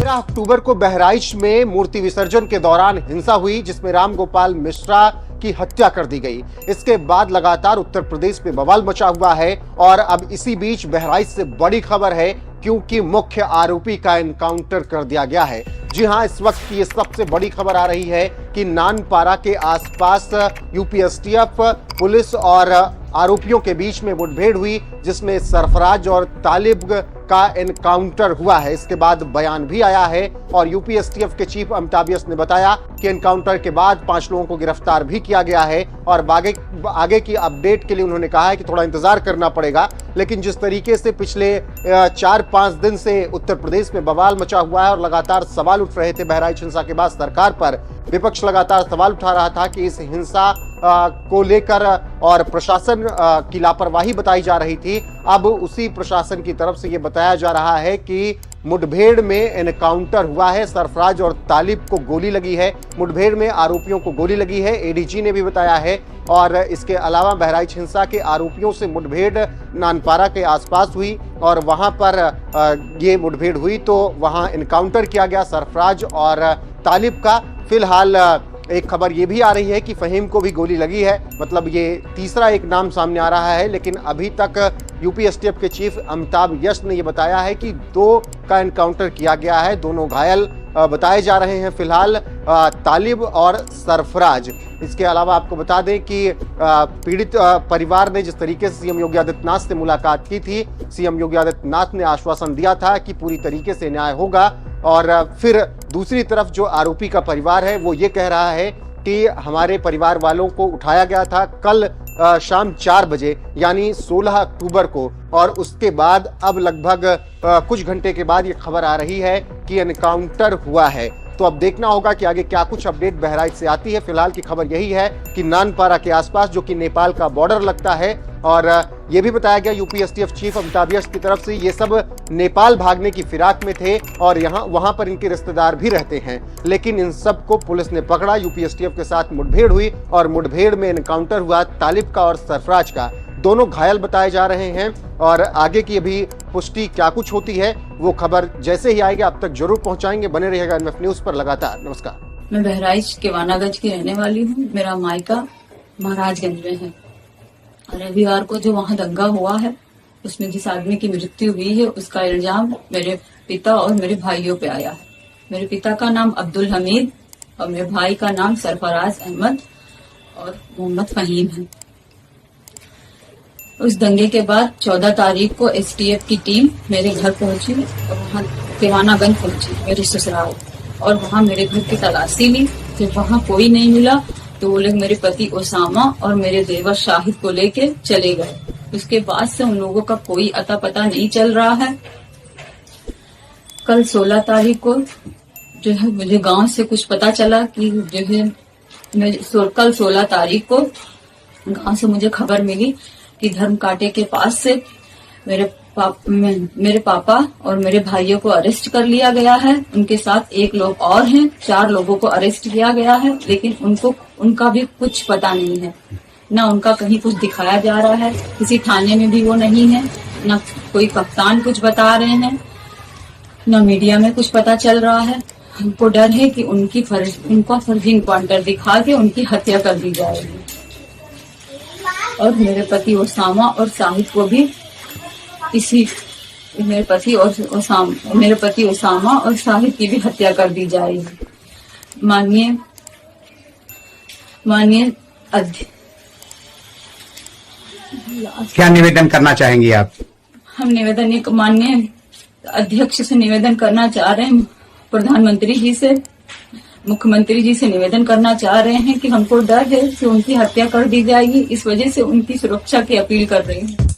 13 अक्टूबर को बहराइच में मूर्ति विसर्जन के दौरान हिंसा हुई, जिसमें रामगोपाल मिश्रा की हत्या कर दी गई। इसके बाद लगातार उत्तर प्रदेश में बवाल मचा हुआ है और अब इसी बीच बहराइच से बड़ी खबर है, क्योंकि मुख्य आरोपी का एनकाउंटर कर दिया गया है। जी हां, इस वक्त की सबसे बड़ी खबर आ रही है कि नानपारा के आसपास यूपीएसटीएफ पुलिस और आरोपियों के बीच में मुठभेड़ हुई, जिसमें सरफराज और तालिब का एनकाउंटर हुआ है। इसके बाद बयान भी आया है और यूपीएसटीएफ के चीफ अमिताभ यस ने बताया कि एनकाउंटर के बाद 5 लोगों को गिरफ्तार भी किया गया है और आगे की अपडेट के लिए उन्होंने कहा है कि थोड़ा इंतजार करना पड़ेगा। लेकिन जिस तरीके से पिछले 4-5 दिन से उत्तर प्रदेश में बवाल मचा हुआ है और लगातार सवाल उठ रहे थे बहराइच हिंसा के बाद सरकार पर, विपक्ष लगातार सवाल उठा रहा था कि इस हिंसा को लेकर और प्रशासन की लापरवाही बताई जा रही थी। अब उसी प्रशासन की तरफ से ये बताया जा रहा है कि मुठभेड़ में एनकाउंटर हुआ है, सरफराज और तालिब को गोली लगी है, मुठभेड़ में आरोपियों को गोली लगी है, एडीजी ने भी बताया है। और इसके अलावा बहराइच हिंसा के आरोपियों से मुठभेड़ नानपारा के आसपास हुई और वहां पर ये मुठभेड़ हुई तो वहां एनकाउंटर किया गया सरफराज और तालिब का। फिलहाल एक खबर ये भी आ रही है कि फहीम को भी गोली लगी है, मतलब ये तीसरा एक नाम सामने आ रहा है। लेकिन अभी तक यूपीएसटीएफ के चीफ अमिताभ यस ने ये बताया है कि 2 का एनकाउंटर किया गया है, दोनों घायल बताए जा रहे हैं फिलहाल, तालिब और सरफराज। इसके अलावा आपको बता दें कि पीड़ित परिवार ने जिस तरीके से सीएम योगी आदित्यनाथ से मुलाकात की थी, सीएम योगी आदित्यनाथ ने आश्वासन दिया था कि पूरी तरीके से न्याय होगा। और फिर दूसरी तरफ जो आरोपी का परिवार है वो ये कह रहा है कि हमारे परिवार वालों को उठाया गया था कल शाम 4 बजे यानी 16 अक्टूबर को, और उसके बाद अब लगभग कुछ घंटे के बाद ये खबर आ रही है कि एनकाउंटर हुआ है। तो अब देखना होगा कि आगे क्या कुछ अपडेट बहराइच से आती है। फिलहाल की खबर यही है कि नानपारा के आसपास, जो कि नेपाल का बॉर्डर लगता है, और ये भी बताया गया यूपीएसटीएफ चीफ अमिताभ यस की तरफ से ये सब नेपाल भागने की फिराक में थे और वहां पर इनके रिश्तेदार भी रहते हैं। लेकिन इन सब को पुलिस ने पकड़ा, यूपीएसटीएफ के साथ मुठभेड़ हुई और मुठभेड़ में एनकाउंटर हुआ तालिब का और सरफराज का। दोनों घायल बताए जा रहे हैं और आगे की अभी पुष्टि क्या कुछ होती है वो खबर जैसे ही आएगी आप तक जरूर पहुंचाएंगे। बने रहिएगा एनएफ न्यूज पर लगातार। नमस्कार। मैं बहराइच के वानागंज की रहने वाली हूँ। मेरा मायका महाराजगंज में है। रविवार को जो वहाँ दंगा हुआ है उसमें जिस आदमी की मृत्यु हुई है उसका इल्जाम मेरे पिता और मेरे भाइयों पे आया है। मेरे पिता का नाम अब्दुल हमीद और मेरे भाई का नाम सरफराज अहमद और मोहम्मद फहीम है। उस दंगे के बाद 14 तारीख को एसटीएफ की टीम मेरे घर पहुंची और वहाँ देवानागंज पहुंची मेरे ससुराल, और वहाँ मेरे घर की तलाशी ली। जब वहाँ कोई नहीं मिला तो वो लोग मेरे पति ओसामा और मेरे देवर शाहिद को लेके चले गए। उसके बाद से उन लोगों का कोई अता पता नहीं चल रहा है। कल 16 तारीख को जो है मुझे गांव से कुछ पता चला कि जो है कल 16 तारीख को गांव से मुझे खबर मिली कि धर्म कांटे के पास से मेरे पापा और मेरे भाइयों को अरेस्ट कर लिया गया है। उनके साथ 1 लोग और हैं, 4 लोगों को अरेस्ट किया गया है, लेकिन उनका भी कुछ पता नहीं है। ना उनका कहीं कुछ दिखाया जा रहा है, किसी थाने में भी वो नहीं है, ना कोई कप्तान कुछ बता रहे हैं, ना मीडिया में कुछ पता चल रहा है। हमको डर है कि उनका फर्जी इनकाउंटर दिखा के उनकी हत्या कर दी जाएगी और मेरे पति ओसामा और शाहिद को भी मेरे पति ओसामा और शाहिद की भी हत्या कर दी जाएगी। माननीय क्या निवेदन करना चाहेंगी आप? हम माननीय अध्यक्ष से निवेदन करना चाह रहे हैं, प्रधानमंत्री जी से, मुख्यमंत्री जी से निवेदन करना चाह रहे हैं कि हमको डर है कि उनकी हत्या कर दी जाएगी, इस वजह से उनकी सुरक्षा की अपील कर रहे हैं।